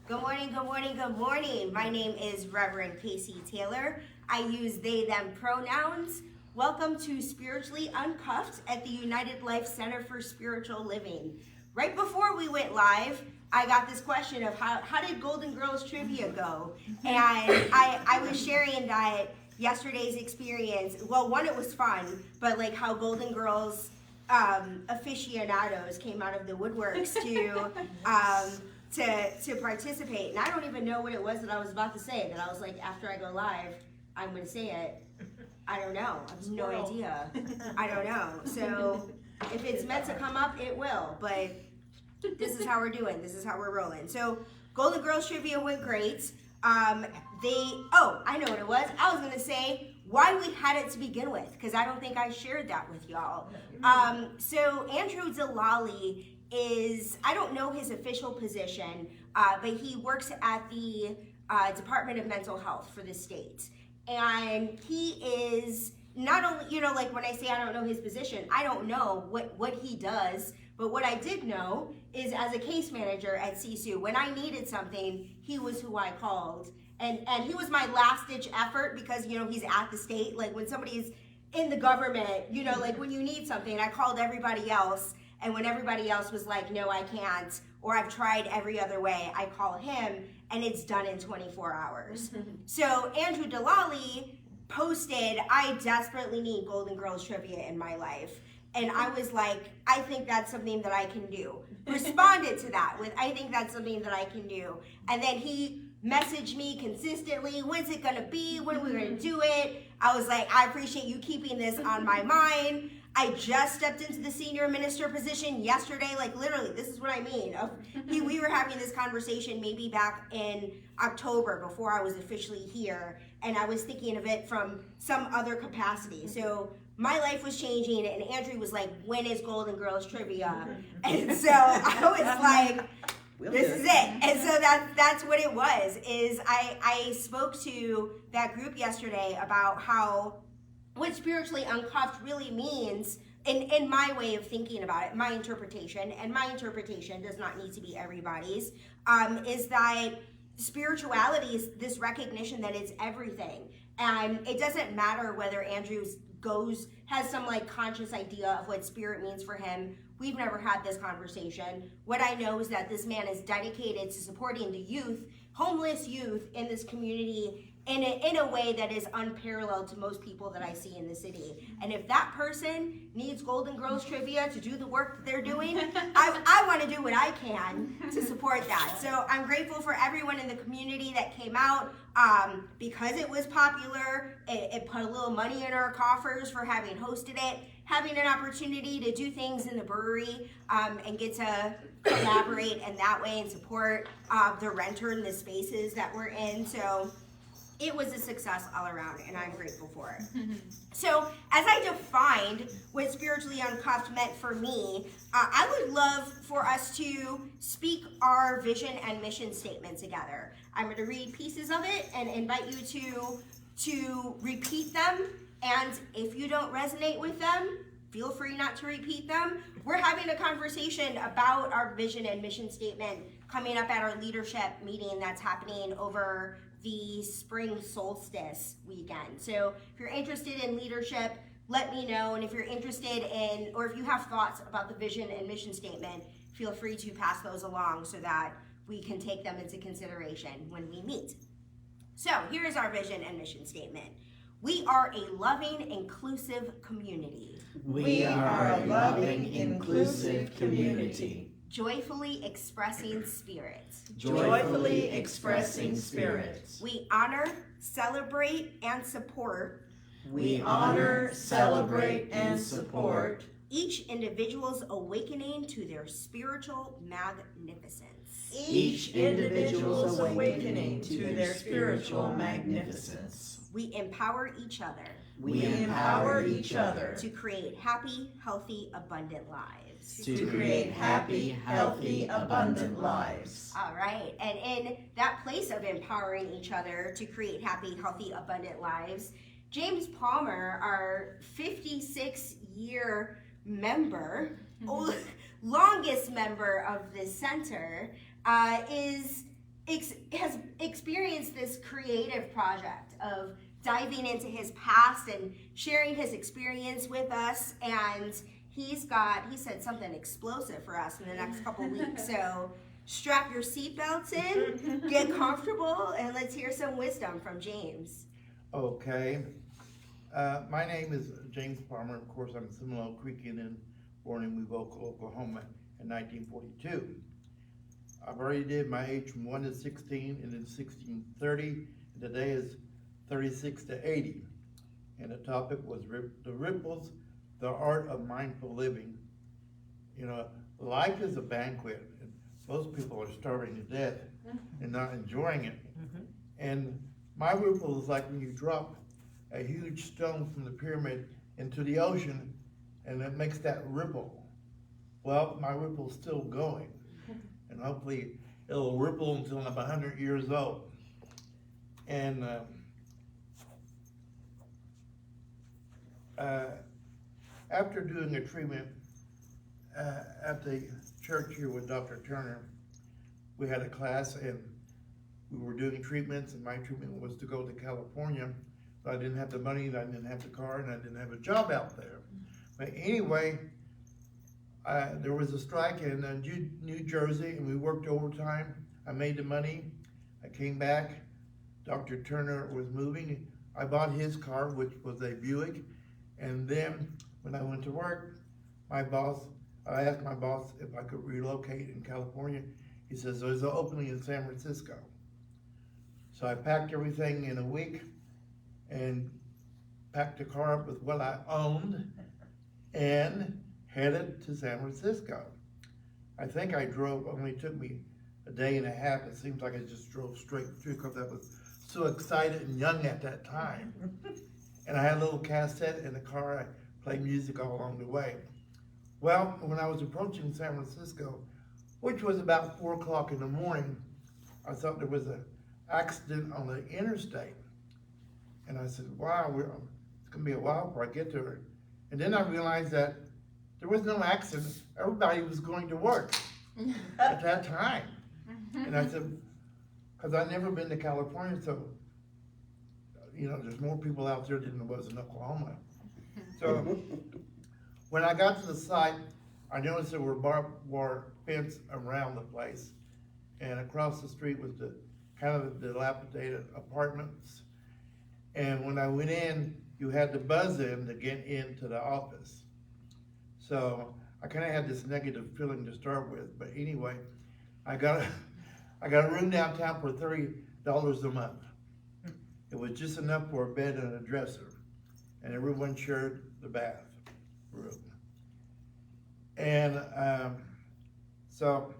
Good morning, good morning, good morning. My name is Reverend Casey Taylor. I use they, them pronouns. Welcome to Spiritually Uncuffed at the United Life Center for Spiritual Living. Right before we went live, I got this question of how did Golden Girls Trivia go? And I was sharing that yesterday's experience, well, one, it was fun, but like how Golden Girls aficionados came out of the woodworks to participate. And I don't even know what it was that I was about to say, that I was like, after I go live, I'm going to say it. I don't know. I have no idea. I don't know. So if it's meant to come up, it will. But this is how we're doing. This is how we're rolling. So Golden Girls Trivia went great. I know what it was. I was going to say why we had it to begin with, because I don't think I shared that with y'all. So Andrew Delali is, I don't know his official position, but he works at the Department of Mental Health for the state. And he is not only, like when I say I don't know his position, I don't know what he does, but what I did know is as a case manager at CSU, when I needed something, he was who I called. And he was my last ditch effort because, he's at the state. Like when somebody's in the government, like when you need something, I called everybody else. And when everybody else was like, no, I can't, or I've tried every other way, I call him and it's done in 24 hours. So Andrew Delali posted, I desperately need Golden Girls Trivia in my life. And I was like, I think that's something that I can do. Responded to that with, I think that's something that I can do. And then he messaged me consistently, when's it gonna be, when are we gonna do it? I was like, I appreciate you keeping this on my mind. I just stepped into the senior minister position yesterday, like literally, this is what I mean. We were having this conversation maybe back in October before I was officially here, and I was thinking of it from some other capacity. So my life was changing, and Andrew was like, when is Golden Girls Trivia? And so I was like, this is it. And so that's what it was, is I spoke to that group yesterday about what spiritually uncuffed really means in my way of thinking about it, my interpretation, and my interpretation does not need to be everybody's, is that spirituality is this recognition that it's everything. And it doesn't matter whether Andrew has some like conscious idea of what spirit means for him. We've never had this conversation. What I know is that this man is dedicated to supporting the youth, homeless youth in this community in a way that is unparalleled to most people that I see in the city. And if that person needs Golden Girls Trivia to do the work that they're doing, I want to do what I can to support that. So I'm grateful for everyone in the community that came out. Because it was popular, it put a little money in our coffers for having hosted it, having an opportunity to do things in the brewery and get to collaborate in that way and support the renter and the spaces that we're in. So it was a success all around, and I'm grateful for it. So as I defined what spiritually uncuffed meant for me, I would love for us to speak our vision and mission statement together. I'm going to read pieces of it and invite you to repeat them. And if you don't resonate with them, feel free not to repeat them. We're having a conversation about our vision and mission statement coming up at our leadership meeting that's happening over the spring solstice weekend. So if you're interested in leadership, let me know. And if you're interested in, or if you have thoughts about the vision and mission statement, feel free to pass those along so that we can take them into consideration when we meet. So here is our vision and mission statement. We are a loving, inclusive community. We are a loving, inclusive community. Joyfully expressing spirit. Joyfully expressing spirit. We honor, celebrate, and support. We honor, celebrate, and support each individual's awakening to their spiritual magnificence. Each individual's awakening to their spiritual magnificence. We empower each other. We empower each other to create happy, healthy, abundant lives. To create happy, healthy, abundant lives. All right. And in that place of empowering each other to create happy, healthy, abundant lives, James Palmer, our 56-year member, longest member of this center, is has experienced this creative project of diving into his past and sharing his experience with us. And he said something explosive for us in the next couple weeks. So strap your seatbelts in, get comfortable, and let's hear some wisdom from James. Okay. My name is James Palmer. Of course, I'm Seminole Creekian and born in Wewoka, Oklahoma in 1942. I've already did my age from 1 to 16 and then 16 to 30. And today is 36 to 80. And the topic was the ripples, the art of mindful living. You know, life is a banquet. And most people are starving to death and not enjoying it. And my ripple is like when you drop a huge stone from the pyramid into the ocean and it makes that ripple. Well, my ripple's still going. And hopefully it'll ripple until I'm 100 years old. And after doing a treatment at the church here with Dr. Turner, we had a class and we were doing treatments, and my treatment was to go to California. So I didn't have the money, and I didn't have the car, and I didn't have a job out there. But anyway, there was a strike in New Jersey, and we worked overtime. I made the money. I came back. Dr. Turner was moving. I bought his car, which was a Buick. And then when I went to work, I asked my boss if I could relocate in California. He says, there's an opening in San Francisco. So I packed everything in a week and packed the car up with what I owned and headed to San Francisco. I think I drove, only took me a day and a half. It seems like I just drove straight through because I was so excited and young at that time. And I had a little cassette in the car. I played music all along the way. Well, when I was approaching San Francisco, which was about 4 o'clock in the morning, I thought there was an accident on the interstate. And I said, wow, it's gonna be a while before I get to her. And then I realized that there was no accident. Everybody was going to work at that time. And I said, because I've never been to California, so, you know, there's more people out there than there was in Oklahoma. So when I got to the site, I noticed there were barbed wire fence around the place. And across the street was the kind of dilapidated apartments. And when I went in, you had to buzz in to get into the office. So I kind of had this negative feeling to start with. But anyway, I got a room downtown for $30 a month. It was just enough for a bed and a dresser. And everyone shared the bathroom. And so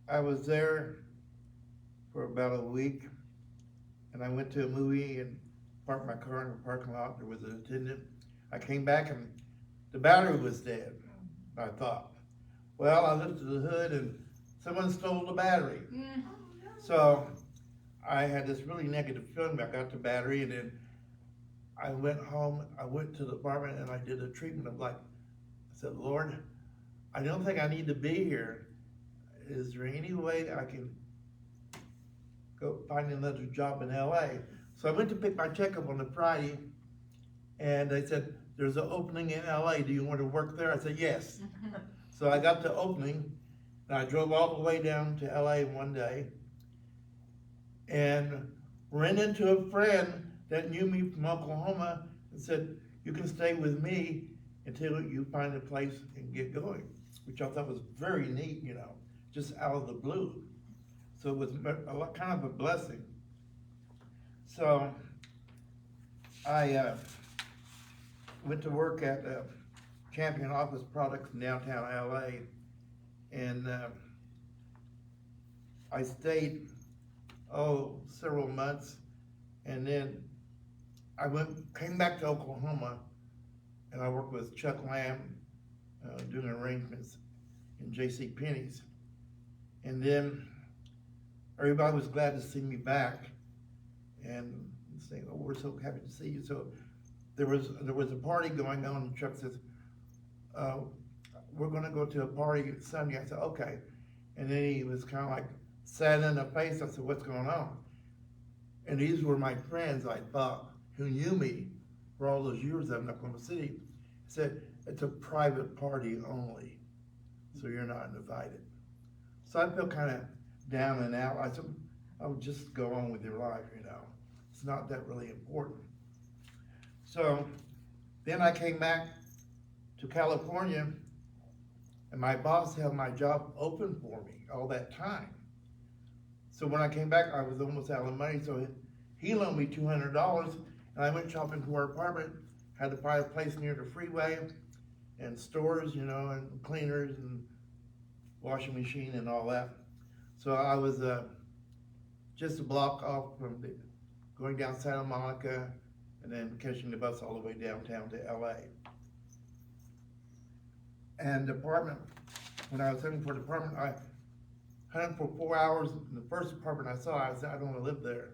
I was there for about a week, and I went to a movie and parked my car in the parking lot. There was an attendant. I came back and the battery was dead, I thought. Well, I lifted the hood and someone stole the battery. So I had this really negative feeling. I got the battery, and then I went home. I went to the apartment and I did a treatment of I said, Lord, I don't think I need to be here. Is there any way I can go find another job in LA? So I went to pick my check up on a Friday, and they said, there's an opening in LA. Do you want to work there? I said, yes. So I got the opening, and I drove all the way down to LA one day, and ran into a friend that knew me from Oklahoma and said, you can stay with me until you find a place and get going, which I thought was very neat, you know, just out of the blue. So it was kind of a blessing. So I went to work at Champion Office Products in downtown LA, and I stayed, several months, and then I came back to Oklahoma, and I worked with Chuck Lamb, doing arrangements in JCPenney's. And then everybody was glad to see me back and saying, oh, we're so happy to see you. So there was a party going on, and Chuck says, we're gonna go to a party Sunday. I said, okay. And then he was kind of like sat in a place. I said, what's going on? And these were my friends I thought who knew me for all those years I've in Oklahoma City. Said, it's a private party only, so you're not invited. So I felt kind of down and out. I said, I would just go on with your life, you know. It's not that really important. So then I came back to California, and my boss held my job open for me all that time. So when I came back, I was almost out of money, so he loaned me $200, and I went shopping for an apartment, had to find a place near the freeway, and stores, you know, and cleaners, and washing machine, and all that. So I was just a block off from going down Santa Monica, and then catching the bus all the way downtown to LA. And the apartment, when I was looking for the apartment, I hunted for 4 hours. And the first apartment I saw, I said, I don't want to live there.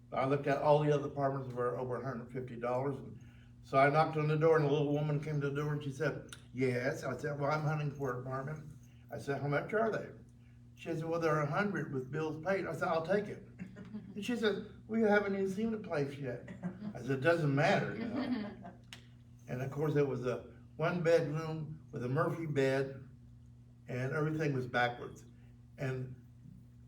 But I looked at all the other apartments were over $150. And so I knocked on the door, and a little woman came to the door, and she said, yes. I said, well, I'm hunting for an apartment. I said, how much are they? She said, well, they're 100 with bills paid. I said, I'll take it. And she said, we haven't even seen the place yet. I said, it doesn't matter, you know. And of course, it was a 1-bedroom with a Murphy bed, and everything was backwards. And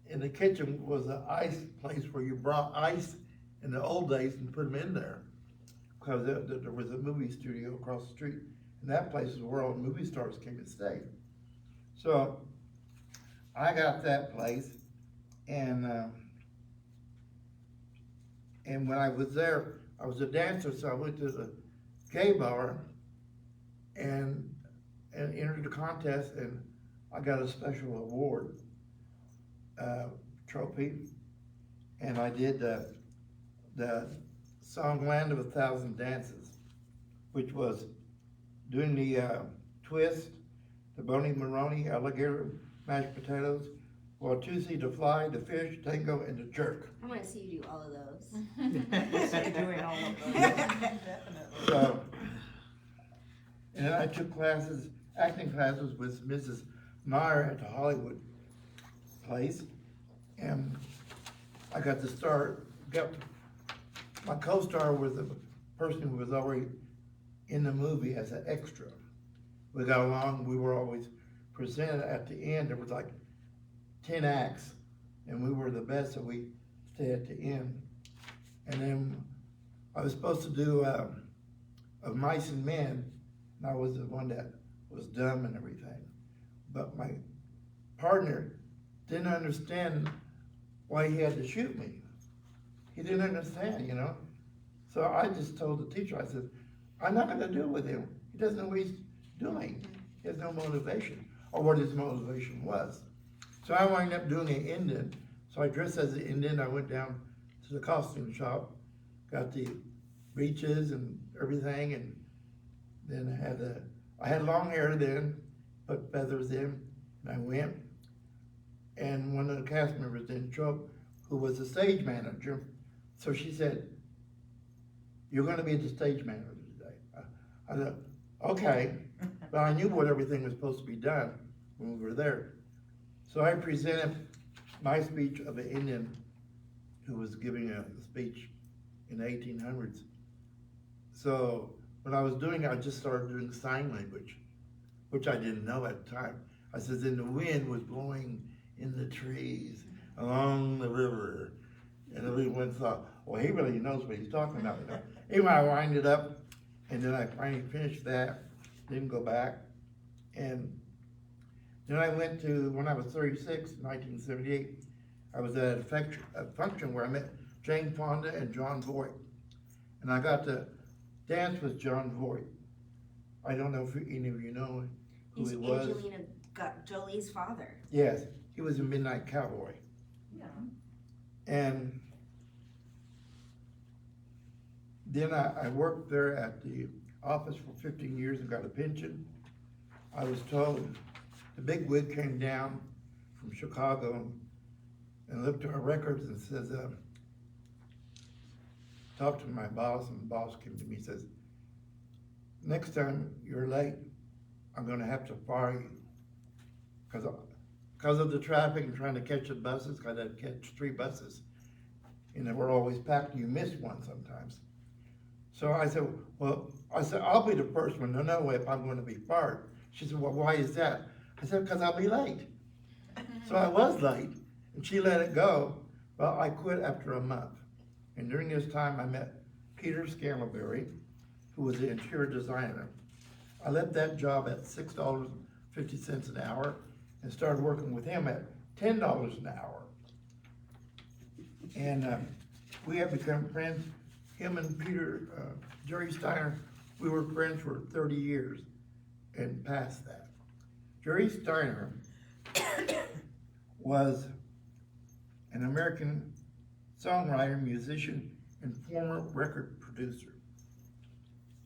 in the kitchen was an ice place where you brought ice in the old days and put them in there. Because there was a movie studio across the street, and that place is where all movie stars came and stayed. So I got that place, and when I was there, I was a dancer, so I went to the gay bar and entered the contest, and I got a special award trophy, and I did the song Land of 1,000 Dances, which was doing the twist, the bony maroni, alligator, mashed potatoes, Watusi, the fly, the fish, tango, and the jerk. I want to see you do all of those. Doing all of those. Definitely. So, and then I took classes, acting classes with Mrs. Meyer at the Hollywood place, and I got to start, my co-star was a person who was already in the movie as an extra. We got along, we were always presented at the end, there was like 10 acts, and we were the best, so we stayed at the end. And then I was supposed to do Of Mice and Men, and I was the one that was dumb and everything. But my partner didn't understand why he had to shoot me. He didn't understand, you know? So I just told the teacher, I said, I'm not gonna do it with him. He doesn't know what he's doing. He has no motivation, or what his motivation was. So I wound up doing an Indian. So I dressed as an Indian. I went down to the costume shop, got the breeches and everything, and then I had long hair then, put feathers in, and I went. And one of the cast members didn't show up, who was the stage manager. So she said, you're gonna be the stage manager today. I said, okay, but I knew what everything was supposed to be done when we were there. So I presented my speech of an Indian who was giving a speech in the 1800s. So when I was doing it, I just started doing sign language, which I didn't know at the time. I said, and the wind was blowing in the trees along the river. And everyone thought, well, he really knows what he's talking about. You know? Anyway, I wound it up, and then I finally finished that, didn't go back. And then I went to, when I was 36, 1978, I was at a function where I met Jane Fonda and John Voight. And I got to dance with John Voight. I don't know if any of you know who he was. He's Angelina Jolie's father. Yes, he was a Midnight Cowboy. Yeah. And then I worked there at the office for 15 years and got a pension. I was told, the big wig came down from Chicago and looked at our records and says, talked to my boss, and the boss came to me and says, next time you're late, I'm gonna have to fire you. Cause because of the traffic and trying to catch the buses, I had to catch 3 buses. And they were always packed, and you missed one sometimes. So I said, I'll be the first one to know if I'm gonna be fired. She said, well, why is that? I said, because I'll be late. So I was late, and she let it go. Well, I quit after a month. And during this time, I met Peter Scantlebury, who was the interior designer. I left that job at $6.50 an hour and started working with him at $10 an hour. And we have become friends. Him and Peter, Jerry Steiner, we were friends for 30 years and past that. Jerry Steiner was an American songwriter, musician, and former record producer.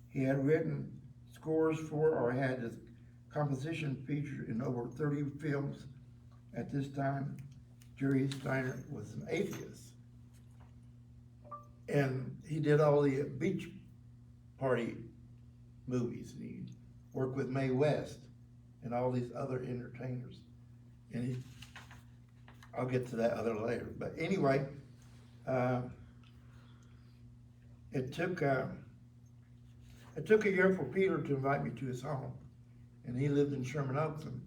He had written scores for or had his composition featured in over 30 films. At this time, Jerry Steiner was an atheist. And he did all the beach party movies. And he worked with Mae West and all these other entertainers. And I'll get to that other later. But anyway, it took a year for Peter to invite me to his home. And he lived in Sherman Oaks and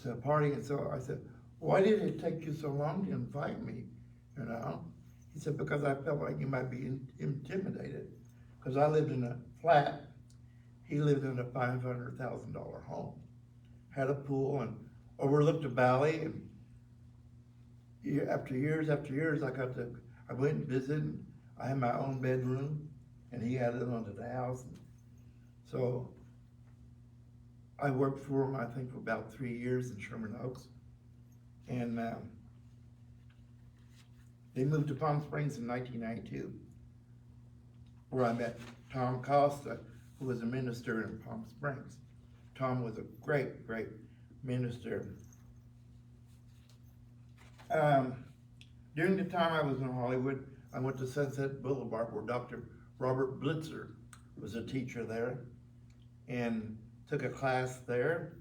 to party. And so I said, why did it take you so long to invite me? You know? He said, because I felt like you might be intimidated. Because I lived in a flat. He lived in a $500,000 home. Had a pool and overlooked a valley. And after years, I went and visited. I had my own bedroom, and he added onto the house. So I worked for him, I think, for about 3 years in Sherman Oaks. And they moved to Palm Springs in 1992, where I met Tom Costa, who was a minister in Palm Springs. Tom was a great, great minister. During the time I was in Hollywood, I went to Sunset Boulevard, where Dr. Robert Blitzer was a teacher there, and took a class there.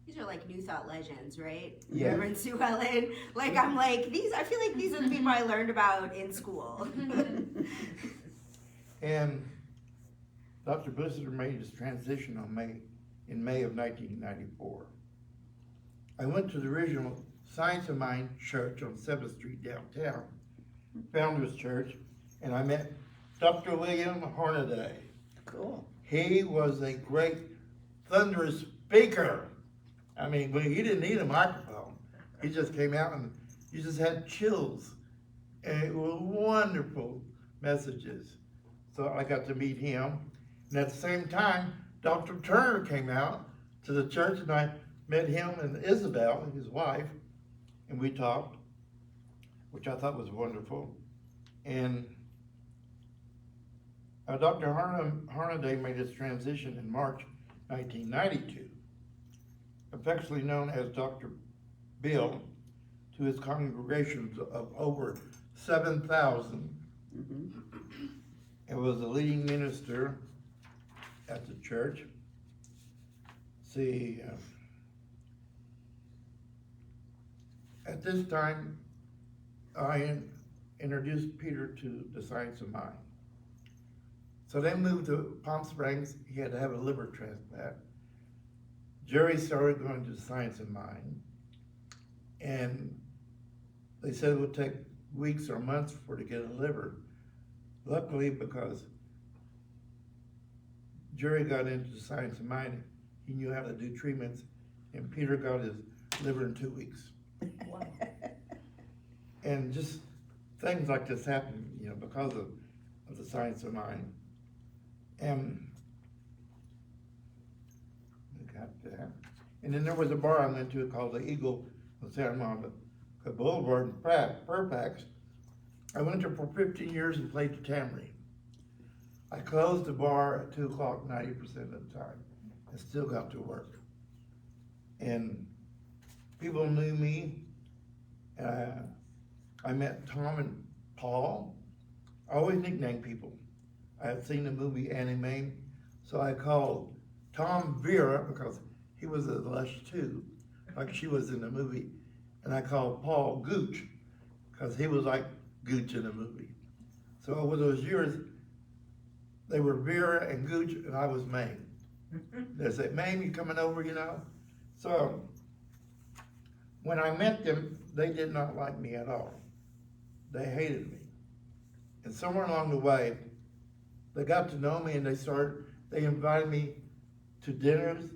These are like New Thought legends, right? Yeah. Reverend Sue Ellen. Like, I'm like, I feel like these are the people I learned about in school. And Dr. Blitzer made his transition in May of 1994. I went to the original Science of Mind church on 7th Street downtown, Founders Church, and I met Dr. William Hornaday. Cool. He was a great thunderous speaker. I mean, he didn't need a microphone. He just came out and you just had chills. And it was wonderful messages. So I got to meet him. And at the same time, Dr. Turner came out to the church, and I met him and Isabel, his wife, and we talked, which I thought was wonderful. And Dr. Hornaday made his transition in March 1992, affectionately known as Dr. Bill, to his congregations of over 7,000. And was the leading minister at the church. See, at this time, I introduced Peter to the Science of Mind. So they moved to Palm Springs. He had to have a liver transplant. Jerry started going to the Science of Mind, and they said it would take weeks or months for to get a liver. Luckily, because Jerry got into the Science of Mind, he knew how to do treatments, and Peter got his liver in 2 weeks. Wow. And just things like this happen, because of the Science of Mind. And we got that. And then there was a bar I went to called the Eagle on Santa Monica Boulevard in Fairfax. I went there for 15 years and played the tambourine. I closed the bar at 2 o'clock 90% of the time and still got to work. And people knew me. I met Tom and Paul. I always nickname people. I had seen the movie Anime, so I called Tom Vera because he was a Lush too. like she was in the movie. And I called Paul Gooch, because he was like Gooch in the movie. So over those years, they were Vera and Gooch, and I was Mame. They said, Mame, you coming over, you know? So when I met them, they did not like me at all. They hated me. And somewhere along the way, they got to know me and they invited me to dinners,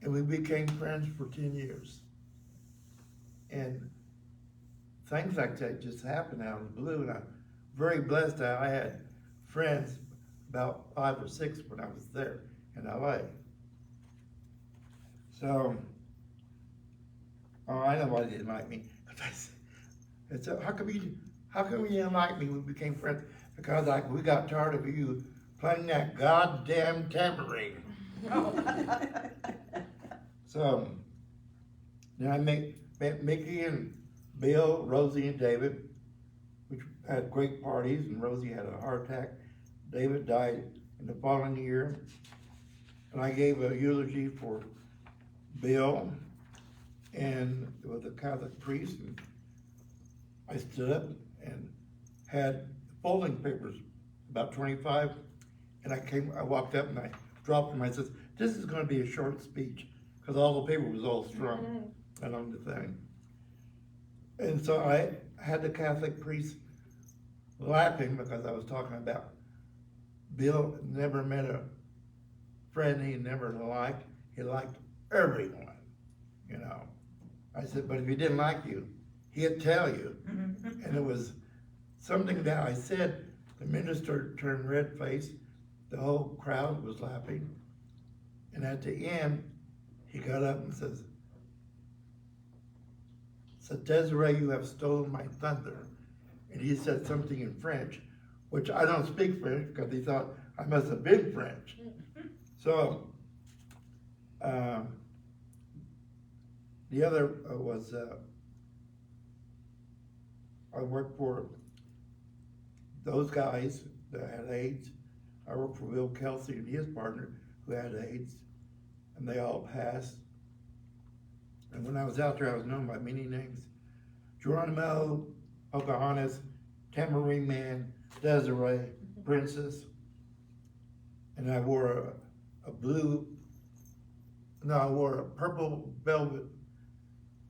and we became friends for 10 years. And things like that just happened out of the blue, and I'm very blessed that I had friends, about 5 or 6 when I was there in LA. So, I know why they didn't like me. I said, how come you didn't like me? We became friends because we got tired of you playing that goddamn tambourine. So then I met Mickey and Bill, Rosie and David, which had great parties, and Rosie had a heart attack. David died in the following year. And I gave a eulogy for Bill, and it was a Catholic priest, and I stood up and had folding papers, about 25, and I walked up and I dropped them. I said, this is gonna be a short speech, because all the paper was all strung along the thing. And so I had the Catholic priest laughing because I was talking about Bill never met a friend he never liked. He liked everyone, you know. I said, but if he didn't like you, he'd tell you. And it was something that I said. The minister turned red-faced. The whole crowd was laughing. And at the end, he got up and said, Desiree, you have stolen my thunder. And he said something in French, which I don't speak French because he thought I must have been French. So, the other was, I worked for those guys that had AIDS. I worked for Will Kelsey and his partner who had AIDS, and they all passed. And when I was out there, I was known by many names: Geronimo, Pocahontas, Tambourine Man, Desiree, Princess. And I wore a purple velvet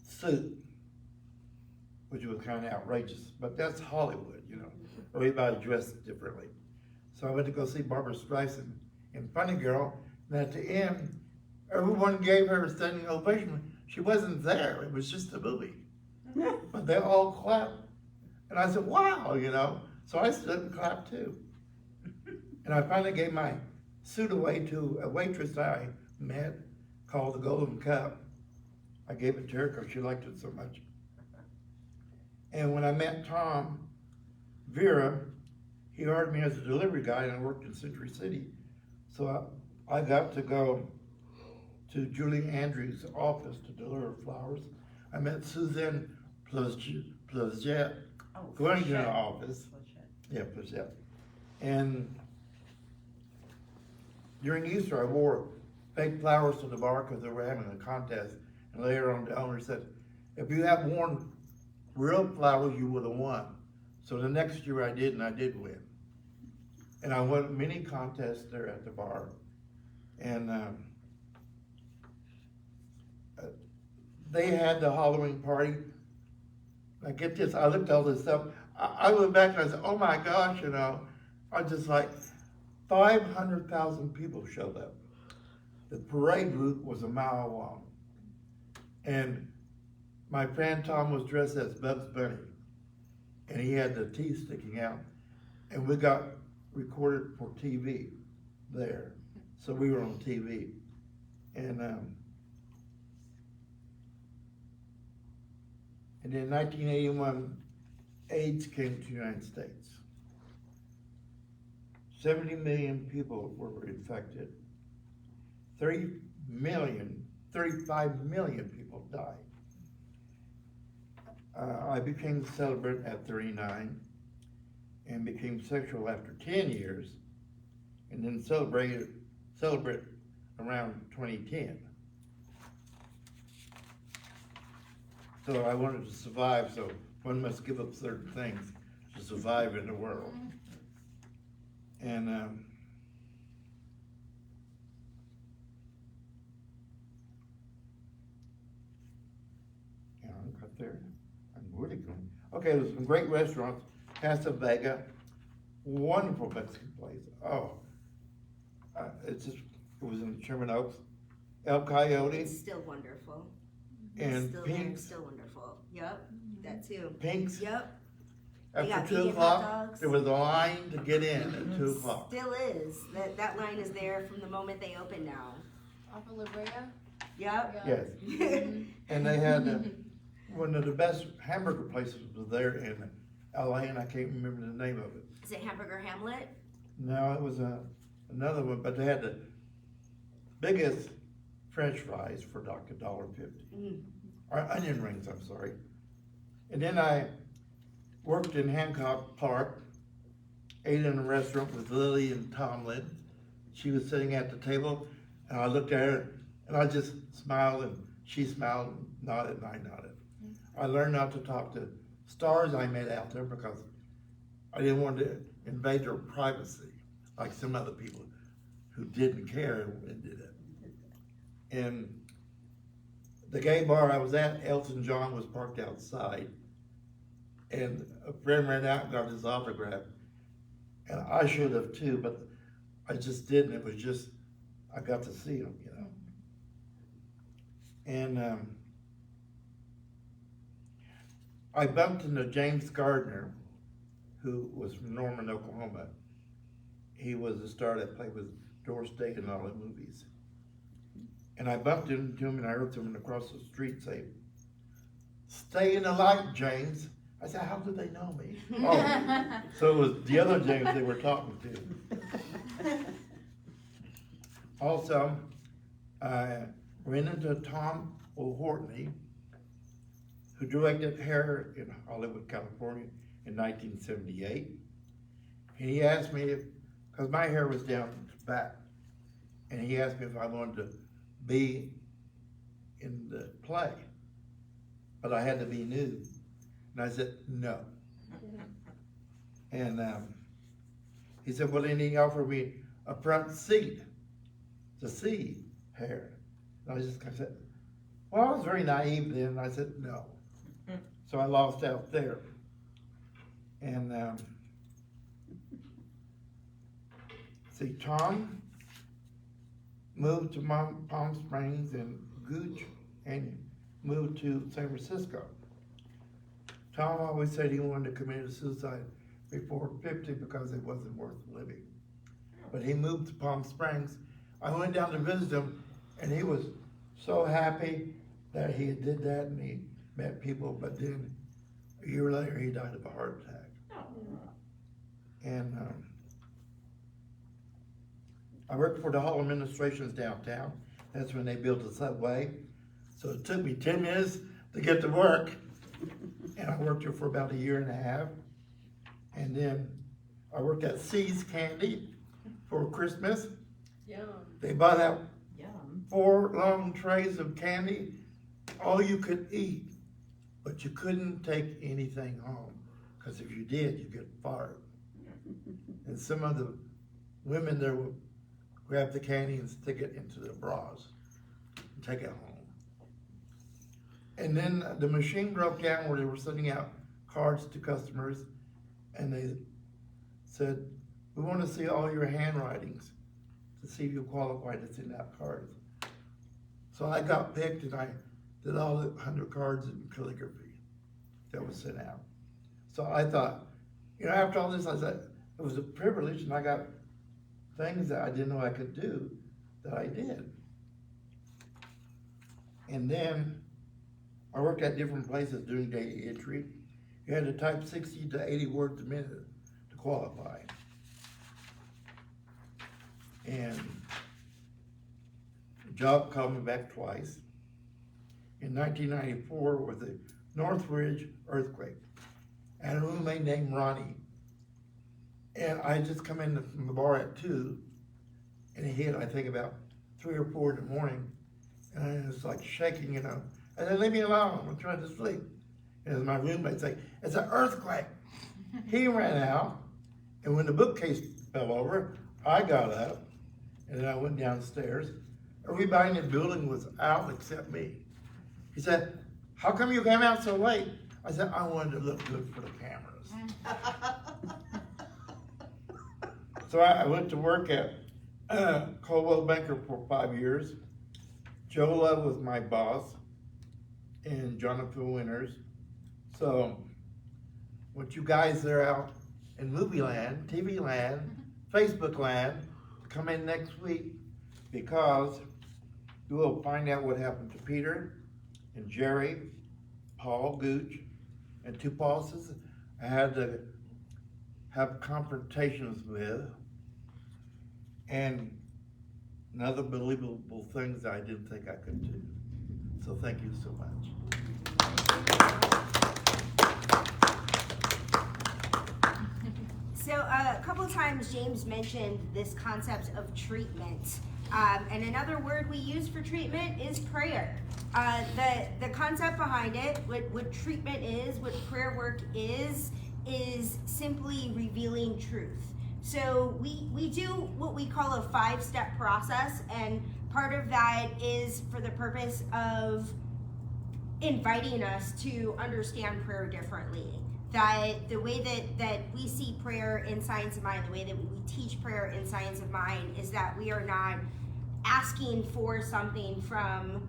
suit, which was kind of outrageous, but that's Hollywood, you know. Everybody dressed differently. So I went to go see Barbara Streisand in Funny Girl, and at the end, everyone gave her a standing ovation. She wasn't there, it was just a movie. But they all clapped. And I said, wow, you know. So I stood and clapped too. And I finally gave my suit away to a waitress I met called the Golden Cup. I gave it to her because she liked it so much. And when I met Tom Vera, he hired me as a delivery guy, and I worked in Century City. So I got to go to Julie Andrews' office to deliver flowers. I met Suzanne Plazette going to her office. Yeah, Plazette. And during Easter, I wore fake flowers to the bar because they were having a contest. And later on, the owner said, if you had worn real flowers, you would have won. So the next year I did, and I did win. And I won many contests there at the bar. And they had the Halloween party. I get this, I looked at all this stuff. I went back and I said, oh my gosh, you know. I was just like, 500,000 people showed up. The parade route was a mile long. And my friend Tom was dressed as Bugs Bunny. And he had the teeth sticking out. And we got recorded for TV there. So we were on TV. And in 1981, AIDS came to the United States. 70 million people were infected. 35 million people died. I became celibate at 39 and became sexual after 10 years, and then celebrate around 2010. So I wanted to survive, so one must give up certain things to survive in the world. And, yeah, I'm up there. I'm really going. Okay, there's some great restaurants. Casa Vega, wonderful Mexican place. Oh, it was in Sherman Oaks. El Coyote It's still wonderful. and Still there, Pink's. still wonderful. Yep, that too. Pink's. Yep. They got After 2 vegan hot o'clock, dogs. there was a line to get in at 2 o'clock. Still is. That line is there from the moment they open now. Off of La Brea? Yep. Yes, and they had one of the best hamburger places was there in LA, and I can't remember the name of it. Is it Hamburger Hamlet? No, it was another one, but they had the biggest French fries for like $1.50. Or onion rings, I'm sorry. And then I worked in Hancock Park, ate in a restaurant with Lily and Tomlin. She was sitting at the table, and I looked at her, and I just smiled, and she smiled, and nodded, and I nodded. I learned not to talk to stars I met out there because I didn't want to invade their privacy, like some other people who didn't care and did it. And the gay bar I was at, Elton John was parked outside, and a friend ran out and got his autograph, and I should have too, but I just didn't. It was just, I got to see him, you know. And I bumped into James Gardner, who was from Norman, Oklahoma. He was the star that played with Doris Day in all the movies. And I bumped into him, and I heard someone across the street say, "Stay in the light, James." I said, "How did they know me?" Oh, so it was the other James they were talking to. Also, I ran into Tom O'Hortney, who directed Hair in Hollywood, California in 1978. And he asked me if, because my hair was down to back, and he asked me if I wanted to be in the play, but I had to be nude. And I said, no. And he said, well, then he offered me a front seat to see Hair. And I said, well, I was very naive then. I said, no. So I lost out there. And see, Tom moved to Palm Springs, and Gooch and moved to San Francisco. Tom always said he wanted to commit suicide before 50 because it wasn't worth living. But he moved to Palm Springs. I went down to visit him, and he was so happy that he did that, and he met people, but then a year later he died of a heart attack. And I worked for the Hall Administrations downtown. That's when they built the subway. So it took me 10 minutes to get to work. And I worked there for about a year and a half. And then I worked at See's Candy for Christmas. Yum. They bought out Yum. 4 long trays of candy, all you could eat, but you couldn't take anything home, because if you did, you'd get fired. And some of the women there would grab the candy and stick it into their bras and take it home. And then the machine broke down where they were sending out cards to customers, and they said, we want to see all your handwritings to see if you qualify to send out cards. So I got picked, and I did all the 100 cards in calligraphy that was sent out. So I thought, you know, after all this, I said, it was a privilege, and I got things that I didn't know I could do that I did. And then I worked at different places doing data entry. You had to type 60 to 80 words a minute to qualify. And the job called me back twice. In 1994 with the Northridge earthquake. And a roommate named Ronnie. And I just come in from the bar at 2, and it hit, I think, about 3 or 4 in the morning. And I was like shaking, you know. I said, leave me alone, I'm trying to sleep. And my roommate said, it's an earthquake. He ran out, and when the bookcase fell over, I got up, and then I went downstairs. Everybody in the building was out except me. He said, how come you came out so late? I said, I wanted to look good for the cameras. So I went to work at Coldwell Banker for 5 years. Joe Love was my boss, and Jonathan Winters. So, what you guys are out in movie land, TV land, Facebook land, come in next week, because you will find out what happened to Peter and Jerry, Paul Gooch, and two bosses I had to have confrontations with, and other believable things I didn't think I could do. So thank you so much. So a couple of times James mentioned this concept of treatment. And another word we use for treatment is prayer. The concept behind it, what treatment is, what prayer work is simply revealing truth. So we do what we call a 5-step process, and part of that is for the purpose of inviting us to understand prayer differently. That the way that we see prayer in Science of Mind, the way that we teach prayer in Science of Mind, is that we are not asking for something from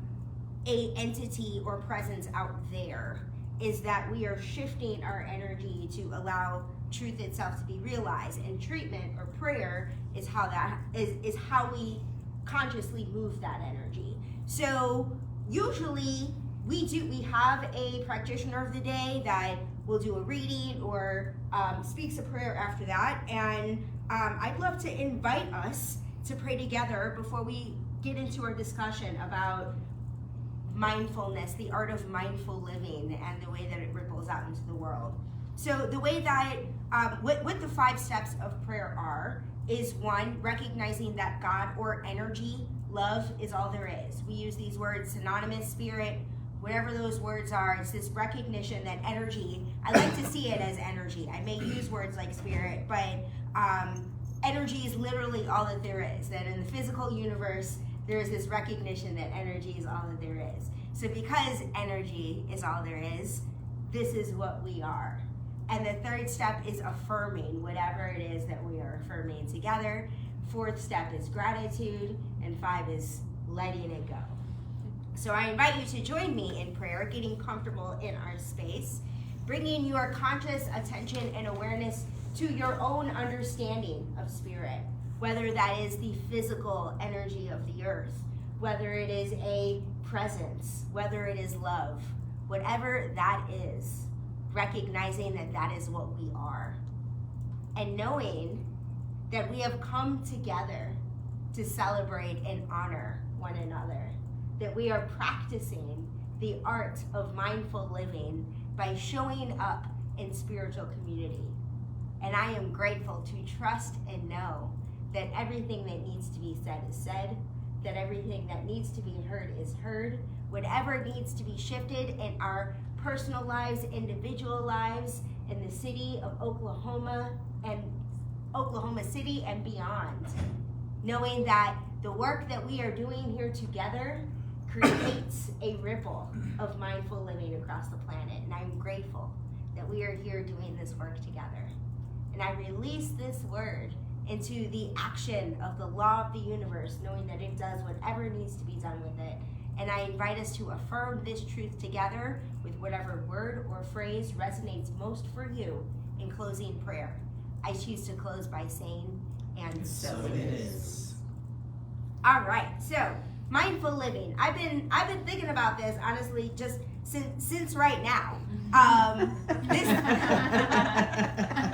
a entity or presence out there, is that we are shifting our energy to allow truth itself to be realized. And treatment or prayer is how that is how we consciously move that energy. So usually we have a practitioner of the day that will do a reading or speaks a prayer after that, and I'd love to invite us to pray together before we get into our discussion about mindfulness, the art of mindful living, and the way that it ripples out into the world. So the way that, what the 5 steps of prayer are, is 1, recognizing that God or energy, love, is all there is. We use these words, synonymous, spirit, whatever those words are. It's this recognition that energy, I like to see it as energy. I may use words like spirit, but energy is literally all that there is. That in the physical universe, there is this recognition that energy is all that there is. So because energy is all there is, this is what we are. And the 3rd step is affirming whatever it is that we are affirming together. 4th step is gratitude, and 5 is letting it go. So I invite you to join me in prayer, getting comfortable in our space, bringing your conscious attention and awareness to your own understanding of spirit, whether that is the physical energy of the earth, whether it is a presence, whether it is love, whatever that is, recognizing that that is what we are, and knowing that we have come together to celebrate and honor one another, that we are practicing the art of mindful living by showing up in spiritual community. And I am grateful to trust and know that everything that needs to be said is said, that everything that needs to be heard is heard. Whatever needs to be shifted in our personal lives, individual lives, in the city of Oklahoma and Oklahoma City and beyond, knowing that the work that we are doing here together creates a ripple of mindful living across the planet. And I'm grateful that we are here doing this work together. And I release this word into the action of the law of the universe, knowing that it does whatever needs to be done with it. And I invite us to affirm this truth together with whatever word or phrase resonates most for you in closing prayer. I choose to close by saying, and so it is. All right, so mindful living. I've been thinking about this honestly just since right now.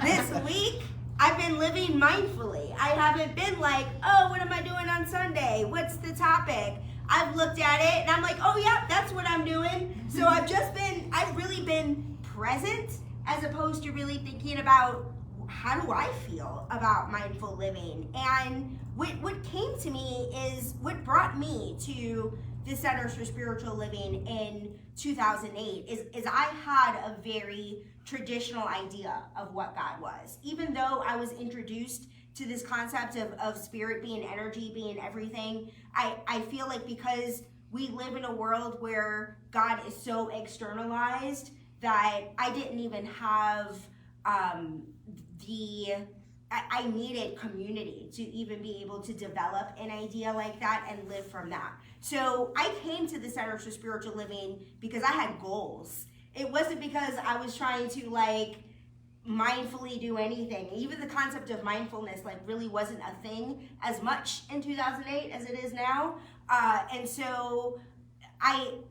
This week I've been living mindfully. I haven't been like, oh, what am I doing on Sunday? What's the topic? I've looked at it and I'm like, oh yeah, that's what I'm doing. So I've really been present as opposed to really thinking about how do I feel about mindful living. And what came to me is what brought me to the Centers for Spiritual Living in 2008 is I had a very traditional idea of what God was. Even though I was introduced to this concept of spirit being energy, being everything, I feel like because we live in a world where God is so externalized that I didn't even have I needed community to even be able to develop an idea like that and live from that. So I came to the Center for Spiritual Living because I had goals. It wasn't because I was trying to like mindfully do anything. Even the concept of mindfulness like really wasn't a thing as much in 2008 as it is now. And so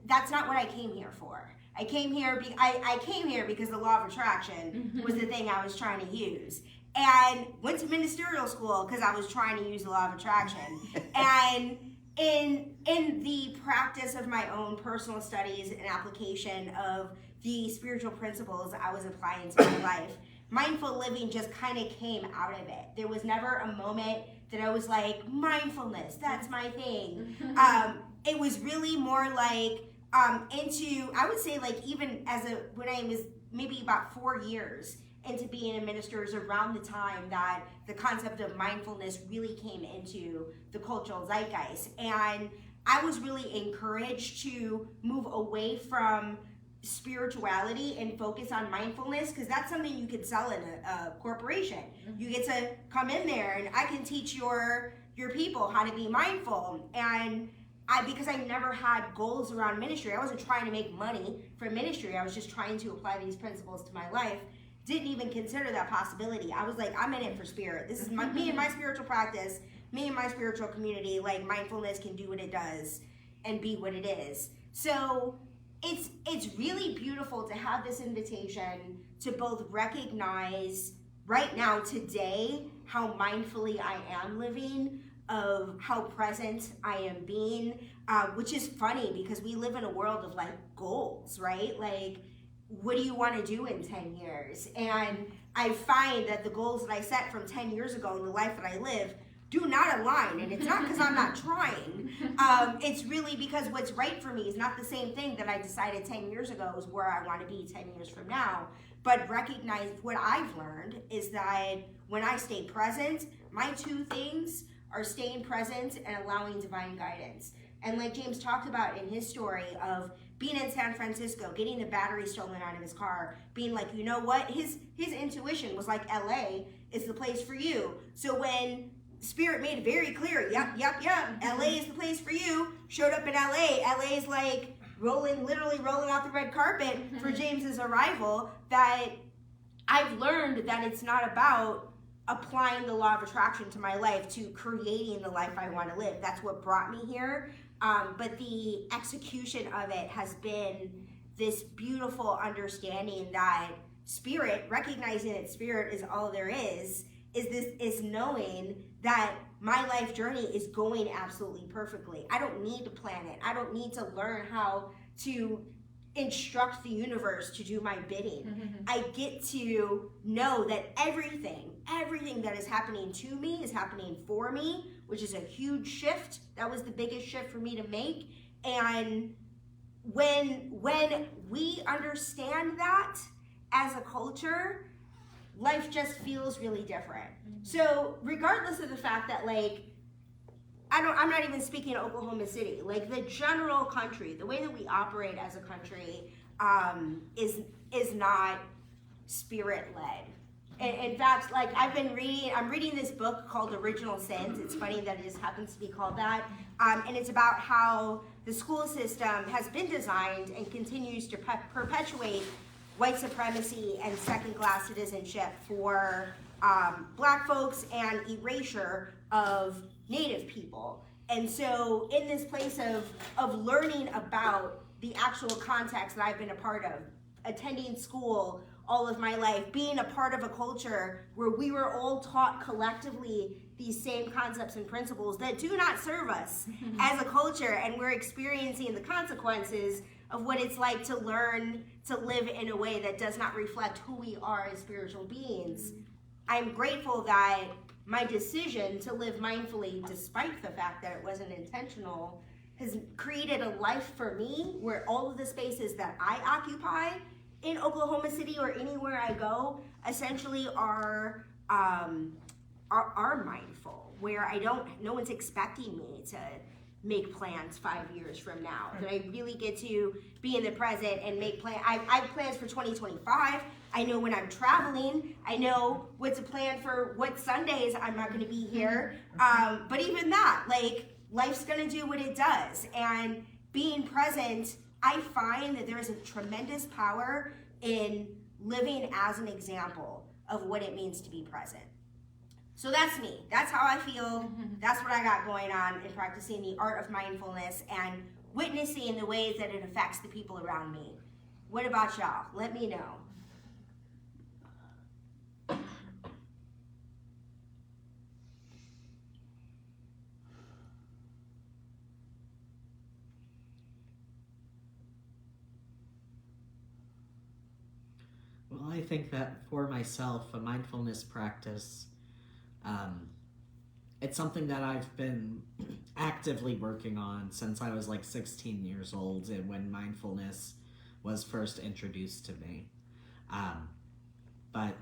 that's not what I came here for. I came here because the law of attraction was the thing I was trying to use. And went to ministerial school because I was trying to use the law of attraction. And in the practice of my own personal studies and application of the spiritual principles I was applying to my life, mindful living just kind of came out of it. There was never a moment that I was like, mindfulness, that's my thing. It was really more like I would say like even when I was maybe about 4 years into being a minister is around the time that the concept of mindfulness really came into the cultural zeitgeist. And I was really encouraged to move away from spirituality and focus on mindfulness, because that's something you could sell in a corporation. You get to come in there and I can teach your people how to be mindful. And because I never had goals around ministry, I wasn't trying to make money from ministry. I was just trying to apply these principles to my life. Didn't even consider that possibility. I was like, I'm in it for spirit. This is me and my spiritual practice, me and my spiritual community. Like mindfulness can do what it does and be what it is. So it's really beautiful to have this invitation to both recognize right now today how mindfully I am living, of how present I am being, which is funny because we live in a world of like goals, right? Like, what do you want to do in 10 years? And I find that the goals that I set from 10 years ago in the life that I live do not align. And it's not because I'm not trying. It's really because what's right for me is not the same thing that I decided 10 years ago is where I want to be 10 years from now. But recognize what I've learned is that when I stay present, my two things are staying present and allowing divine guidance. And like James talked about in his story of being in San Francisco, getting the battery stolen out of his car, being like, you know what? His intuition was like, LA is the place for you. So when Spirit made it very clear, yep, LA is the place for you, showed up in LA is like literally rolling out the red carpet for James's arrival, that I've learned that it's not about applying the law of attraction to my life, to creating the life I want to live. That's what brought me here. But the execution of it has been this beautiful understanding that spirit, recognizing that spirit is all there is knowing that my life journey is going absolutely perfectly. I don't need to plan it. I don't need to learn how to instruct the universe to do my bidding. I get to know that everything that is happening to me is happening for me, which is a huge shift. That was the biggest shift for me to make. And when we understand that as a culture, life just feels really different. So regardless of the fact that like, I'm not even speaking of Oklahoma City, like the general country, the way that we operate as a country is not spirit led. In fact, like I'm reading this book called Original Sins. It's funny that it just happens to be called that. And it's about how the school system has been designed and continues to perpetuate white supremacy and second-class citizenship for Black folks and erasure of Native people. And so in this place of learning about the actual context that I've been a part of, attending school all of my life, being a part of a culture where we were all taught collectively these same concepts and principles that do not serve us as a culture, and we're experiencing the consequences of what it's like to learn to live in a way that does not reflect who we are as spiritual beings. I'm grateful that my decision to live mindfully, despite the fact that it wasn't intentional, has created a life for me where all of the spaces that I occupy in Oklahoma City or anywhere I go essentially are mindful, where no one's expecting me to make plans 5 years from now. That I really get to be in the present and make plans. I have plans for 2025. I know when I'm traveling. I know what to plan for what Sundays I'm not going to be here. But even that, like, life's going to do what it does. And being present, I find that there is a tremendous power in living as an example of what it means to be present. So that's me. That's how I feel. That's what I got going on in practicing the art of mindfulness and witnessing the ways that it affects the people around me. What about y'all? Let me know. Well, I think that for myself, a mindfulness practice, it's something that I've been actively working on since I was like 16 years old, and when mindfulness was first introduced to me. But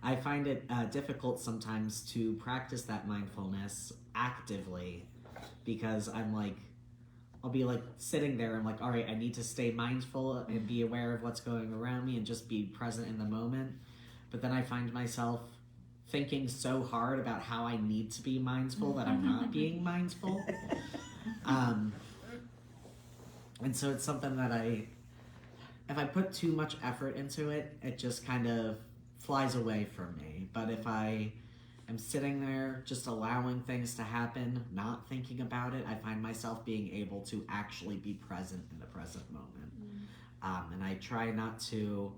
I find it difficult sometimes to practice that mindfulness actively, because I'll be like sitting there and like, all right, I need to stay mindful and be aware of what's going around me and just be present in the moment. But then I find myself thinking so hard about how I need to be mindful that I'm not being mindful. And so it's something that if I put too much effort into it, it just kind of flies away from me. But if I am sitting there just allowing things to happen, not thinking about it, I find myself being able to actually be present in the present moment. And I try not to,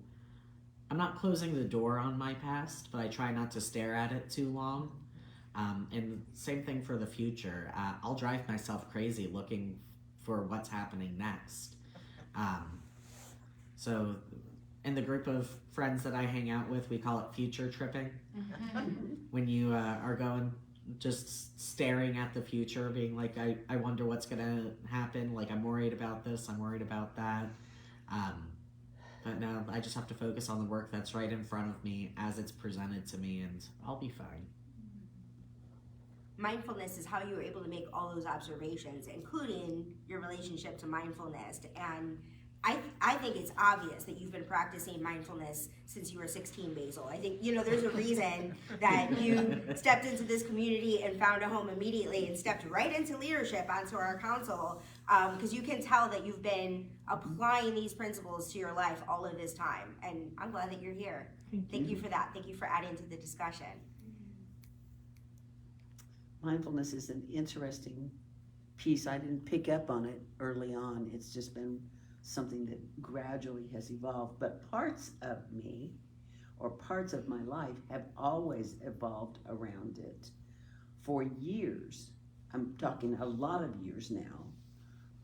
I'm not closing the door on my past, but I try not to stare at it too long. And same thing for the future. I'll drive myself crazy looking for what's happening next. So in the group of friends that I hang out with, we call it future tripping. When you are going, just staring at the future, being like, I wonder what's gonna happen, like I'm worried about this, I'm worried about that. But no, I just have to focus on the work that's right in front of me as it's presented to me, and I'll be fine. Mindfulness is how you were able to make all those observations, including your relationship to mindfulness. And I think it's obvious that you've been practicing mindfulness since you were 16, Basil. I think, there's a reason that you stepped into this community and found a home immediately and stepped right into leadership onto our council, because you can tell that you've been applying these principles to your life all of this time. And I'm glad that you're here. Thank you for that. Thank you for adding to the discussion. Mindfulness is an interesting piece. I didn't pick up on it early on. It's just been something that gradually has evolved. But parts of me, or parts of my life, have always evolved around it. For years, I'm talking a lot of years now,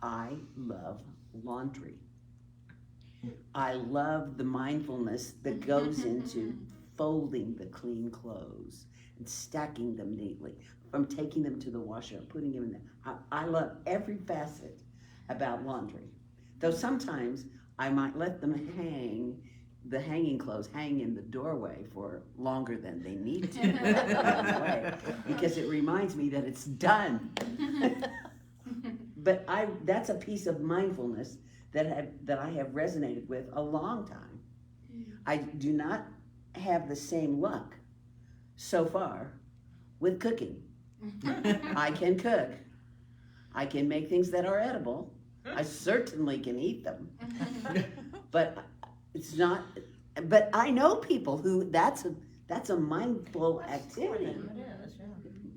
I love laundry. I love the mindfulness that goes into folding the clean clothes and stacking them neatly, from taking them to the washer, putting them in there. I love every facet about laundry. Though sometimes I might let them the hanging clothes hang in the doorway for longer than they need to, because it reminds me that it's done. But that's a piece of mindfulness that I have resonated with a long time. I do not have the same luck so far with cooking. I can cook. I can make things that are edible. I certainly can eat them. But it's not, but I know people who that's a mindful activity.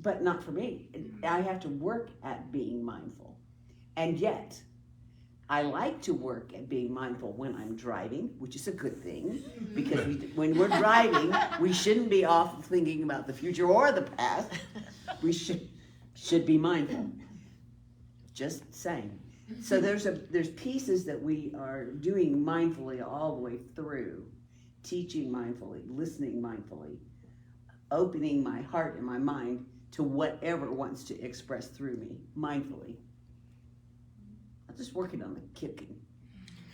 But not for me. I have to work at being mindful. And yet, I like to work at being mindful when I'm driving, which is a good thing, because when we're driving, we shouldn't be off thinking about the future or the past. We should be mindful. Just saying. So there's pieces that we are doing mindfully all the way through, teaching mindfully, listening mindfully, opening my heart and my mind to whatever wants to express through me mindfully. just working on the kicking.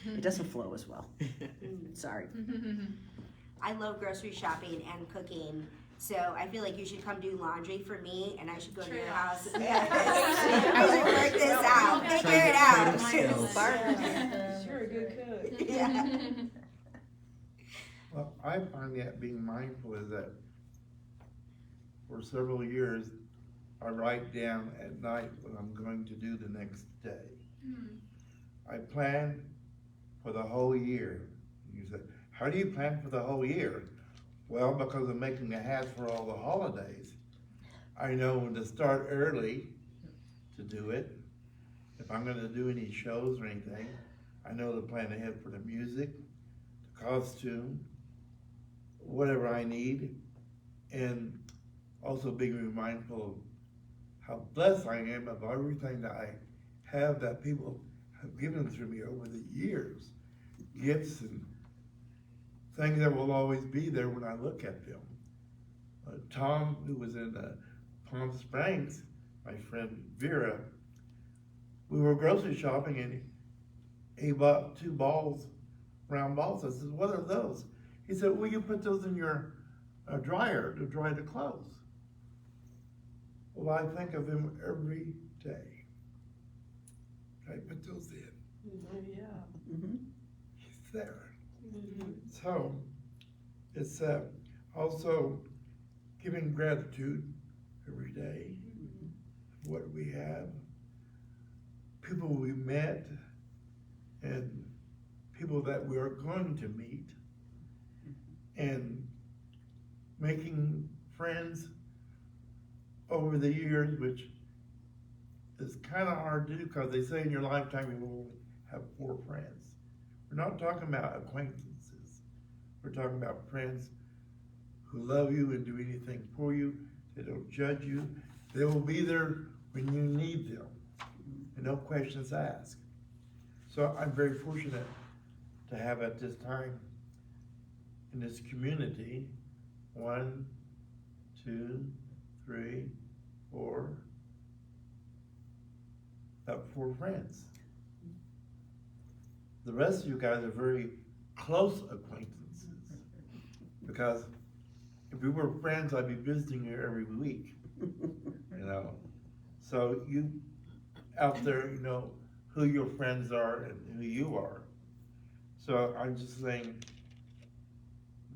It doesn't flow as well. Sorry. I love grocery shopping and cooking, so I feel like you should come do laundry for me, and I should go to your house. Yes. I should work this out. Figure it out. You're a good cook. Yeah. Well, I find that being mindful is that for several years, I write down at night what I'm going to do the next day. I plan for the whole year. You said, how do you plan for the whole year? Well, because I'm making a hat for all the holidays. I know when to start early to do it. If I'm gonna do any shows or anything, I know to plan ahead for the music, the costume, whatever I need, and also being mindful of how blessed I am of everything that I have that people have given to me over the years. Gifts and things that will always be there when I look at them. Tom, who was in Palm Springs, my friend Vera, we were grocery shopping and he bought 2 balls, round balls. I said, what are those? He said, well, you put those in your dryer to dry the clothes. Well, I think of him every day. I put those in. Yeah. Mm-hmm. He's there. So, it's also giving gratitude every day for what we have, people we met, and people that we are going to meet, and making friends over the years, which is kind of hard to do because they say in your lifetime you will have 4 friends. We're not talking about acquaintances. We're talking about friends who love you and do anything for you. They don't judge you. They will be there when you need them, and no questions asked. So I'm very fortunate to have at this time in this community 1, 2, 3, 4, about 4 friends. The rest of you guys are very close acquaintances, because if we were friends, I'd be visiting you every week, you know. So you out there, you know who your friends are and who you are. So I'm just saying,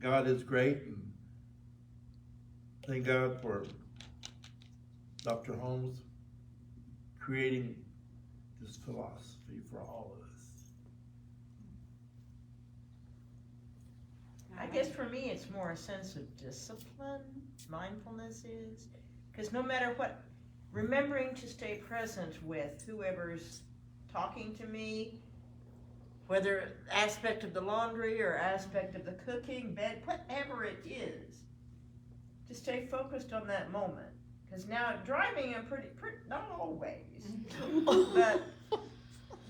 God is great, and thank God for Dr. Holmes creating this philosophy for all of us. I guess for me, it's more a sense of discipline, mindfulness is, because no matter what, remembering to stay present with whoever's talking to me, whether aspect of the laundry or aspect of the cooking, bed, whatever it is, to stay focused on that moment. Because now driving, I'm pretty, not always,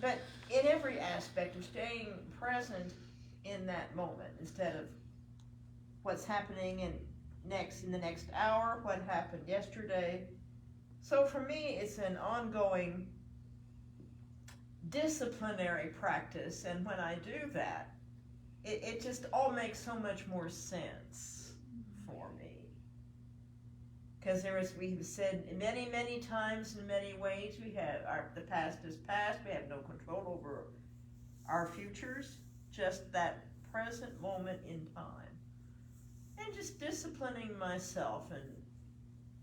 but in every aspect of staying present in that moment instead of what's happening in the next hour, what happened yesterday. So for me, it's an ongoing disciplinary practice, and when I do that, it just all makes so much more sense for me. Because we've said many, many times in many ways, the past is past, we have no control over our futures, just that present moment in time. And just disciplining myself and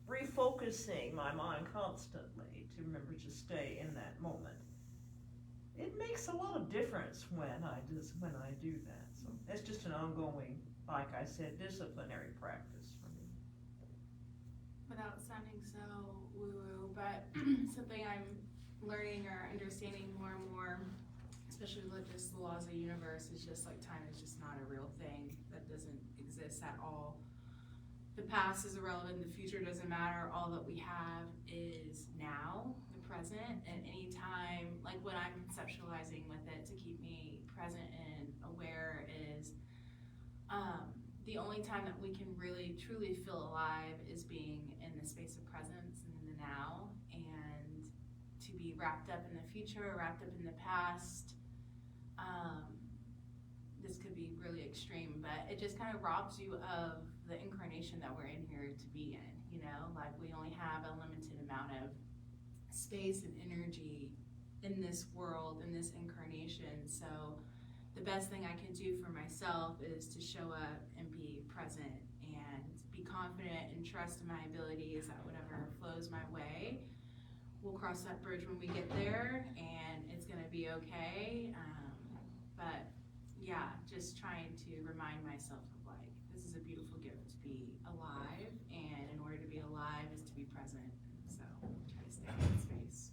refocusing my mind constantly to remember to stay in that moment. It makes a lot of difference when I do that. So it's just an ongoing, like I said, disciplinary practice for me. Without sounding so woo-woo, but something I'm learning or understanding more and more, especially with just the laws of the universe, is just like time is just not a real thing. That doesn't exist at all. The past is irrelevant, the future doesn't matter. All that we have is now, the present, and any time, like what I'm conceptualizing with it to keep me present and aware is the only time that we can really truly feel alive is being in the space of presence and in the now, and to be wrapped up in the future or wrapped up in the past. This could be really extreme, but it just kind of robs you of the incarnation that we're in here to be in, you know? Like, we only have a limited amount of space and energy in this world, in this incarnation. So the best thing I can do for myself is to show up and be present and be confident and trust in my abilities that whatever flows my way, we'll cross that bridge when we get there, and it's gonna be okay. But yeah, just trying to remind myself of, like, this is a beautiful gift to be alive, and in order to be alive is to be present. So try to stay in that space.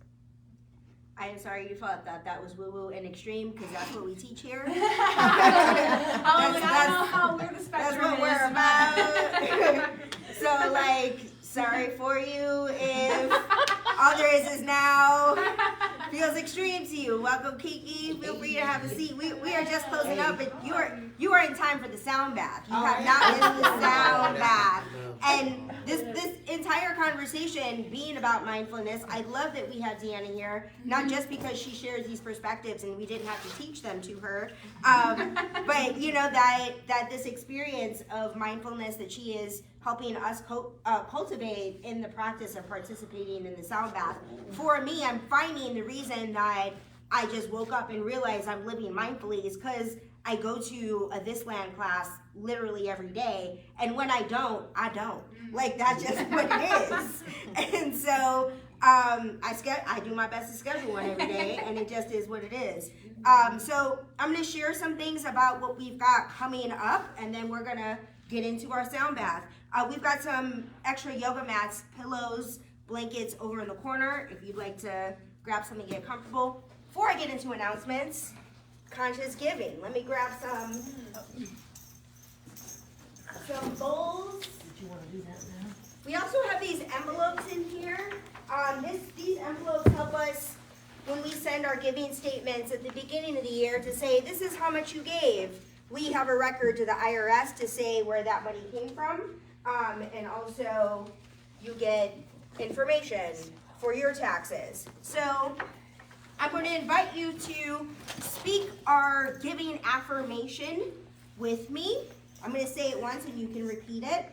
I am sorry you thought that was woo-woo and extreme, because that's what we teach here. I was like, I don't know how where the That's spectrum what we're is. about. So, like, sorry for you if all there is now feels extreme to you. Welcome, Kiki. Feel free to have a seat. We are just closing up, but you are in time for the sound bath. You have not missed the sound bath. And this entire conversation being about mindfulness, I love that we have Deanna here, not just because she shares these perspectives and we didn't have to teach them to her, but you know that this experience of mindfulness that she is helping us cultivate in the practice of participating in the sound bath. For me, I'm finding the reason that I just woke up and realized I'm living mindfully is because I go to a This Land class literally every day, and when I don't. Like, that's just what it is. And so I do my best to schedule one every day, and it just is what it is. So I'm going to share some things about what we've got coming up, and then we're going to get into our sound bath. We've got some extra yoga mats, pillows, blankets over in the corner if you'd like to grab something and get comfortable. Before I get into announcements, conscious giving. Let me grab some bowls. Did you want to do that now? We also have these envelopes in here. These envelopes help us when we send our giving statements at the beginning of the year to say, this is how much you gave. We have a record to the IRS to say where that money came from. And also you get information for your taxes. So I'm going to invite you to speak our giving affirmation with me. I'm going to say it once and you can repeat it.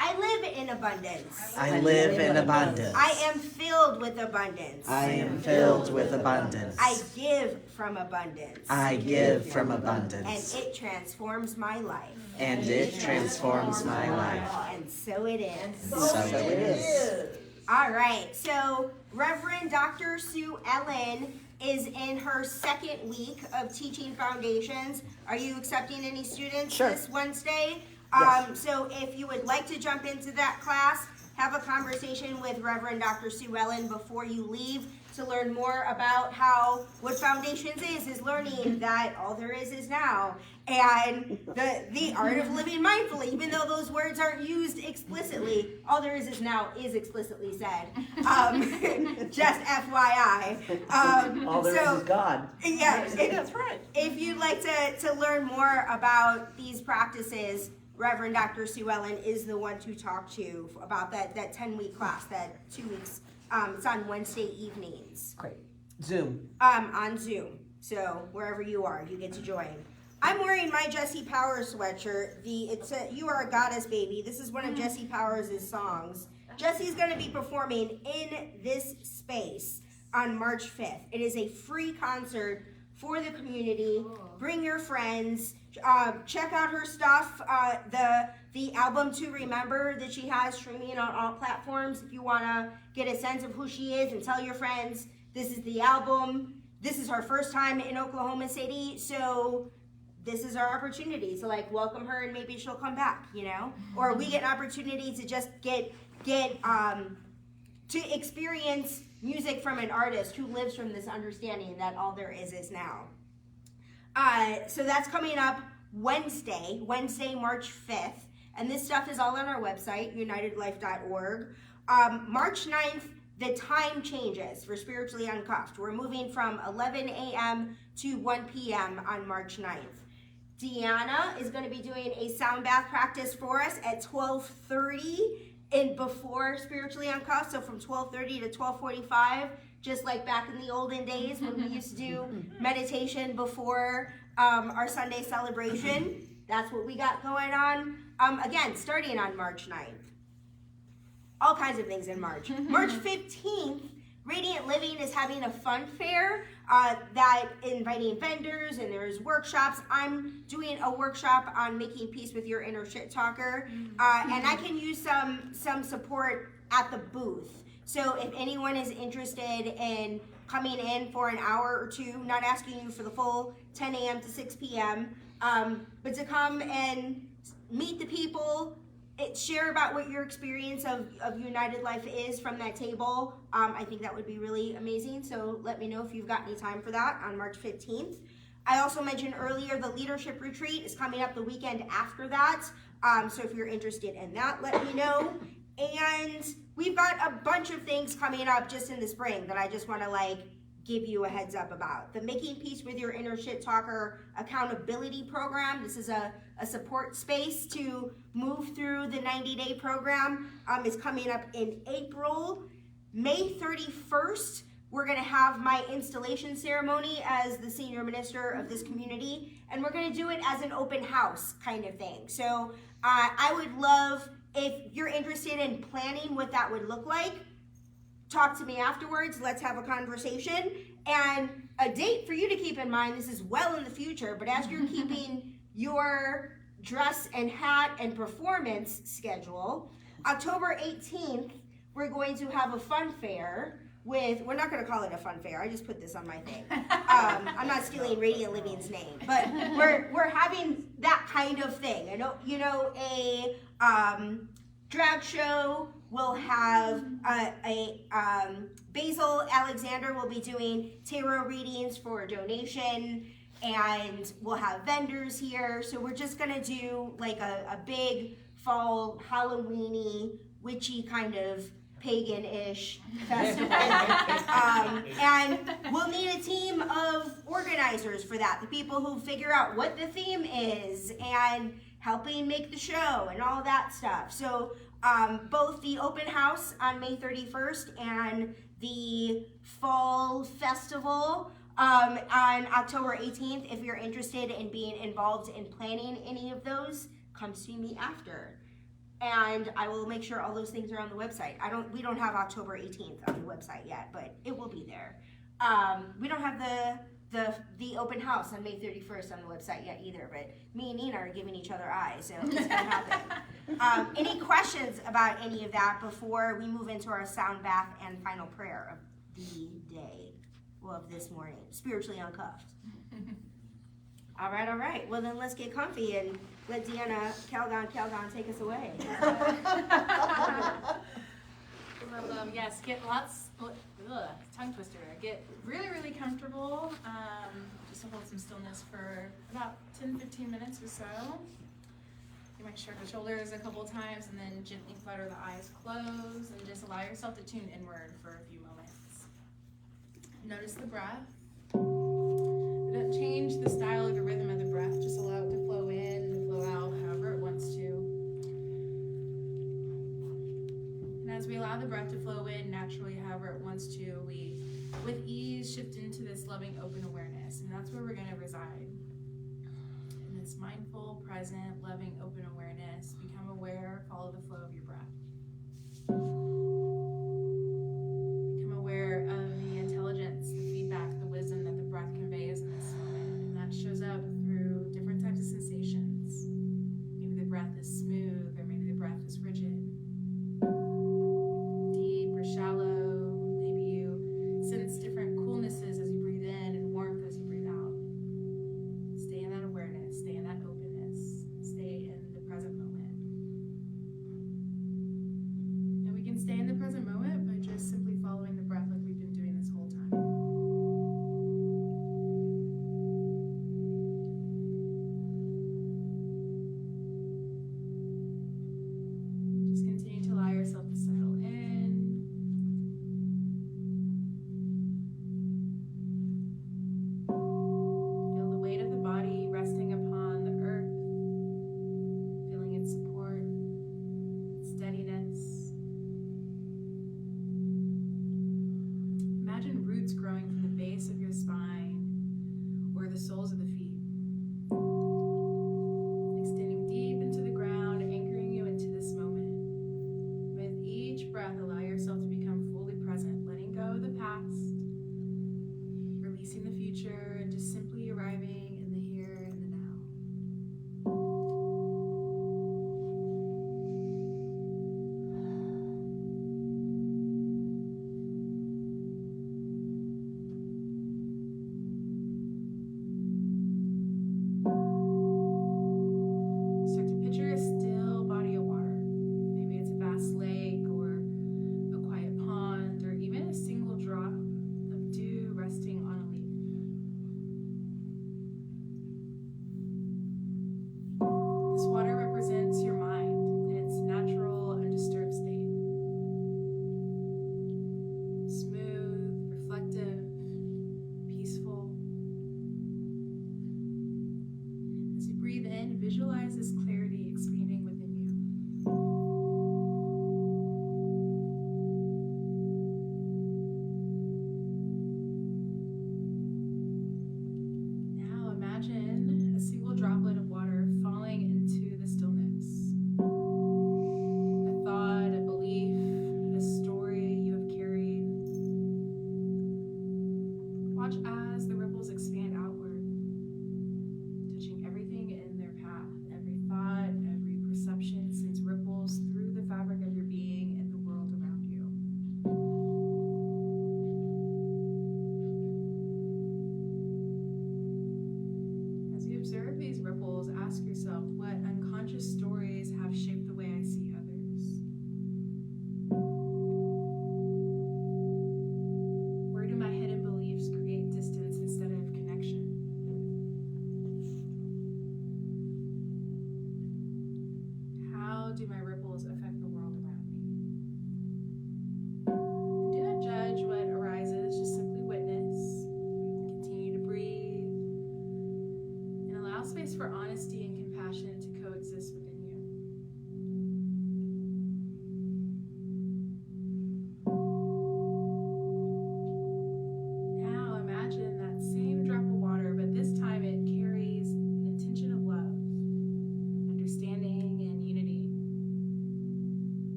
I live in abundance. I live in abundance. I am filled with abundance. I am filled with abundance. I give from abundance. I give from And abundance. it transforms my life. And it transforms my life. And so it is. And so it is. All right, so Reverend Dr. Sue Ellen is in her second week of teaching foundations. Are you accepting any students Sure. this Wednesday? Yes. So if you would like to jump into that class, have a conversation with Reverend Dr. Sue Ellen before you leave to learn more about what foundations is learning that all there is now, and the art of living mindfully, even though those words aren't used explicitly, all there is now is explicitly said. Just FYI. All there is God. Yeah, That's right. if you'd like to learn more about these practices, Reverend Dr. Sue Ellen is the one to talk to about that 10-week class, that 2 weeks. It's on Wednesday evenings. Great. Zoom. On Zoom. So wherever you are, you get to join. I'm wearing my Jesse Powers sweatshirt. You Are a Goddess Baby. This is one of Jesse Powers' songs. Jesse's going to be performing in this space on March 5th. It is a free concert for the community. Bring your friends. Check out her stuff. The album To Remember that she has streaming on all platforms. If you want to get a sense of who she is and tell your friends, this is the album. This is her first time in Oklahoma City, so this is our opportunity to welcome her, and maybe she'll come back, or we get an opportunity to just get to experience music from an artist who lives from this understanding that all there is now. So that's coming up Wednesday, March 5th. And this stuff is all on our website, unitedlife.org. March 9th, the time changes for Spiritually Uncuffed. We're moving from 11 a.m. to 1 p.m. on March 9th. Deanna is going to be doing a sound bath practice for us at 12:30 before Spiritually Uncuffed. So from 12:30 to 12:45, just like back in the olden days when we used to do meditation before our Sunday celebration. That's what we got going on. Again, starting on March 9th. All kinds of things in March. March 15th, Radiant Living is having a fun fair that inviting vendors, and there's workshops. I'm doing a workshop on making peace with your inner shit talker, and I can use some support at the booth. So if anyone is interested in coming in for an hour or two, not asking you for the full 10 a.m. to 6 p.m., but to come and meet the people, share about what your experience of United Life is from that table. I think that would be really amazing. So let me know if you've got any time for that on March 15th. I also mentioned earlier the leadership retreat is coming up the weekend after that. So if you're interested in that, let me know. And we've got a bunch of things coming up just in the spring that I just want to give you a heads up about. The Making Peace with Your Inner Shit Talker accountability program. This is a support space to move through the 90-day program. Is coming up in April. May 31st, we're gonna have my installation ceremony as the senior minister of this community, and we're gonna do it as an open house kind of thing. So I would love, if you're interested in planning what that would look like, talk to me afterwards. Let's have a conversation. And a date for you to keep in mind, this is well in the future, but as you're keeping your dress and hat and performance schedule, October 18th, we're going to have a fun fair with, we're not going to call it a fun fair, I just put this on my thing. I'm not stealing Radiant Living's name, but we're having that kind of thing. A drag show. We'll have Basil Alexander will be doing tarot readings for a donation, and we'll have vendors here. So we're just gonna do a big fall Halloween-y, witchy kind of pagan-ish festival. And we'll need a team of organizers for that, the people who figure out what the theme is and helping make the show and all that stuff. So both the open house on May 31st and the fall festival on October 18th. If you're interested in being involved in planning any of those, come see me after. And I will make sure all those things are on the website. We don't have October 18th on the website yet, but it will be there. We don't have the open house on May 31st on the website yet either, but me and Nina are giving each other eyes, so it's gonna happen. Any questions about any of that before we move into our sound bath and final prayer of the day, of this morning, spiritually uncuffed? All right. Well, then let's get comfy and let Deanna Calgon take us away. Yes, get tongue twister. Get really, really comfortable. Just to hold some stillness for about 10-15 minutes or so. You might shrug the shoulders a couple times and then gently flutter the eyes closed and just allow yourself to tune inward for a few moments. Notice the breath. Don't change the style or the rhythm of the breath. Just allow it to flow in and flow out however it wants to. And as we allow the breath to flow in naturally however it wants to, we, with ease, shift into this loving, open awareness. And that's where we're going to reside. In this mindful, present, loving, open awareness, become aware, follow the flow of your breath. Become aware of the intelligence, the feedback, the wisdom that the breath conveys in this moment. And that shows up through different types of sensations. Maybe the breath is smooth, or maybe the breath is rigid. Deep or shallow. Maybe you sense different coolnesses as you breathe in and warmth as you breathe out. Stay in that awareness, stay in that openness, stay in the present moment. And we can stay in the present moment by just simply following the breath like we've been doing this whole time.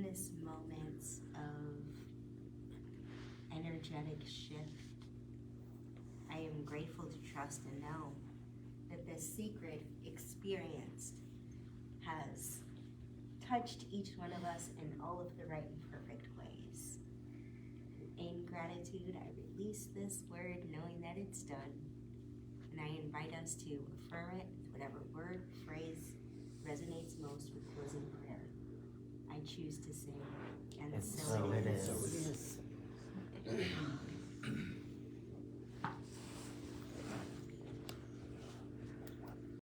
witness moments of energetic shift. I am grateful to trust and know that this secret experience has touched each one of us in all of the right and perfect ways. In gratitude, I release this word knowing that it's done, and I invite us to affirm it with whatever word, phrase resonates most with closing prayer. I choose to say, and so it is.